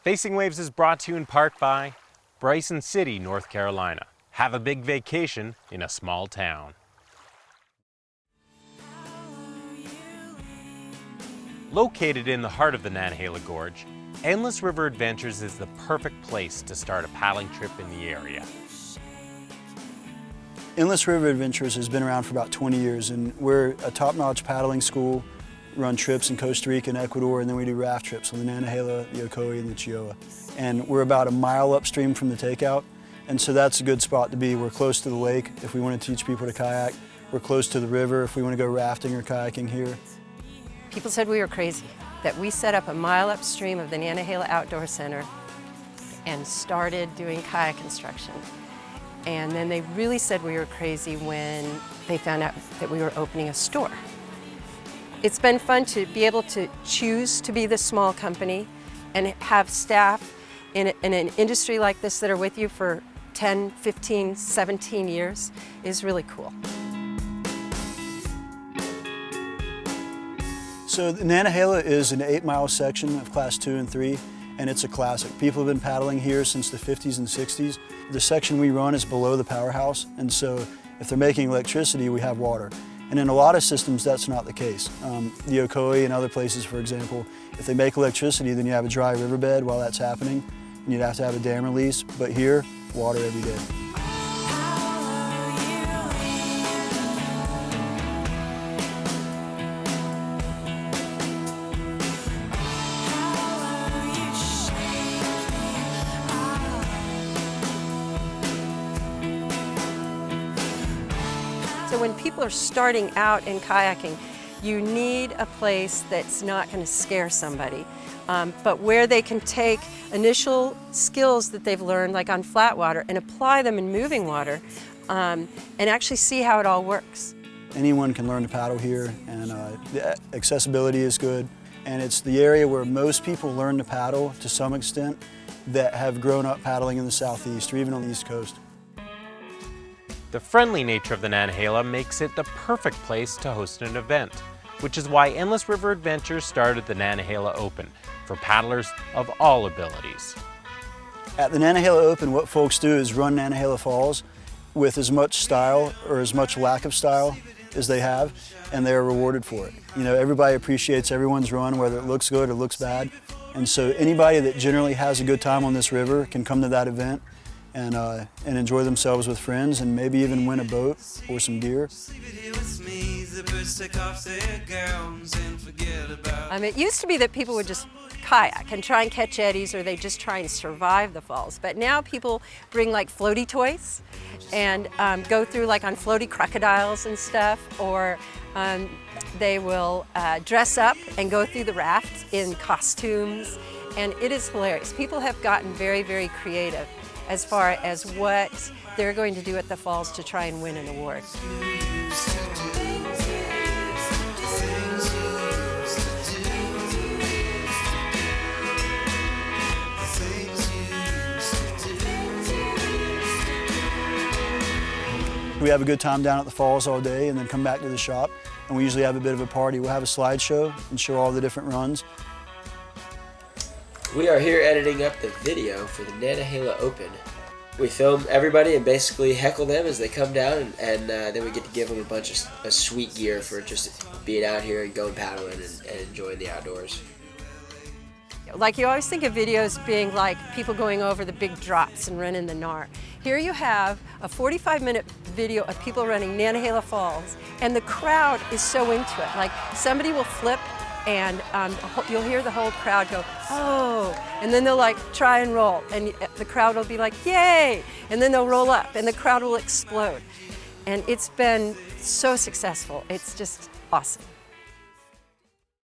Facing Waves is brought to you in part by Bryson City, North Carolina. Have a big vacation in a small town. Located in the heart of the Nantahala Gorge, Endless River Adventures is the perfect place to start a paddling trip in the area. Endless River Adventures has been around for about 20 years, and we're a top-notch paddling school. We run trips in Costa Rica and Ecuador, and then we do raft trips on the Nantahala, the Ocoee, and the Chioa. And we're about a mile upstream from the takeout, and so that's a good spot to be. We're close to the lake if we want to teach people to kayak. We're close to the river if we want to go rafting or kayaking here. People said we were crazy, that we set up a mile upstream of the Nantahala Outdoor Center and started doing kayak construction. And then they really said we were crazy when they found out that we were opening a store. It's been fun to be able to choose to be this small company and have staff in an industry like this that are with you for 10, 15, 17 years is really cool. So the Nantahala is an 8-mile section of Class 2 and 3, and it's a classic. People have been paddling here since the 50s and 60s. The section we run is below the powerhouse, and so if they're making electricity, we have water. And in a lot of systems, that's not the case. The Ocoee and other places, for example, if they make electricity, then you have a dry riverbed while that's happening, and you'd have to have a dam release. But here, water every day. So when people are starting out in kayaking, you need a place that's not going to scare somebody, but where they can take initial skills that they've learned, like on flat water, and apply them in moving water, and actually see how it all works. Anyone can learn to paddle here, and the accessibility is good. And it's the area where most people learn to paddle to some extent that have grown up paddling in the Southeast or even on the East Coast. The friendly nature of the Nantahala makes it the perfect place to host an event, which is why Endless River Adventures started the Nantahala Open for paddlers of all abilities. At the Nantahala Open, what folks do is run Nantahala Falls with as much style or as much lack of style as they have, and they're rewarded for it. You know, everybody appreciates everyone's run, whether it looks good or looks bad. And so anybody that generally has a good time on this river can come to that event and enjoy themselves with friends and maybe even win a boat or some gear. It used to be that people would just kayak and try and catch eddies, or they just try and survive the falls. But now people bring like floaty toys and go through like on floaty crocodiles and stuff, or they will dress up and go through the rafts in costumes, and it is hilarious. People have gotten very, very creative as far as what they're going to do at the falls to try and win an award. We have a good time down at the falls all day and then come back to the shop, and we usually have a bit of a party. We'll have a slideshow and show all the different runs. We are here editing up the video for the Nantahala Open. We film everybody and basically heckle them as they come down, and then we get to give them a bunch of sweet gear for just being out here and going paddling and enjoying the outdoors. Like, you always think of videos being like people going over the big drops and running the Nar. Here you have a 45-minute video of people running Nantahala Falls, and the crowd is so into it. Like, somebody will flip and you'll hear the whole crowd go, oh, and then they'll like try and roll, and the crowd will be like, yay, and then they'll roll up and the crowd will explode. And it's been so successful. It's just awesome.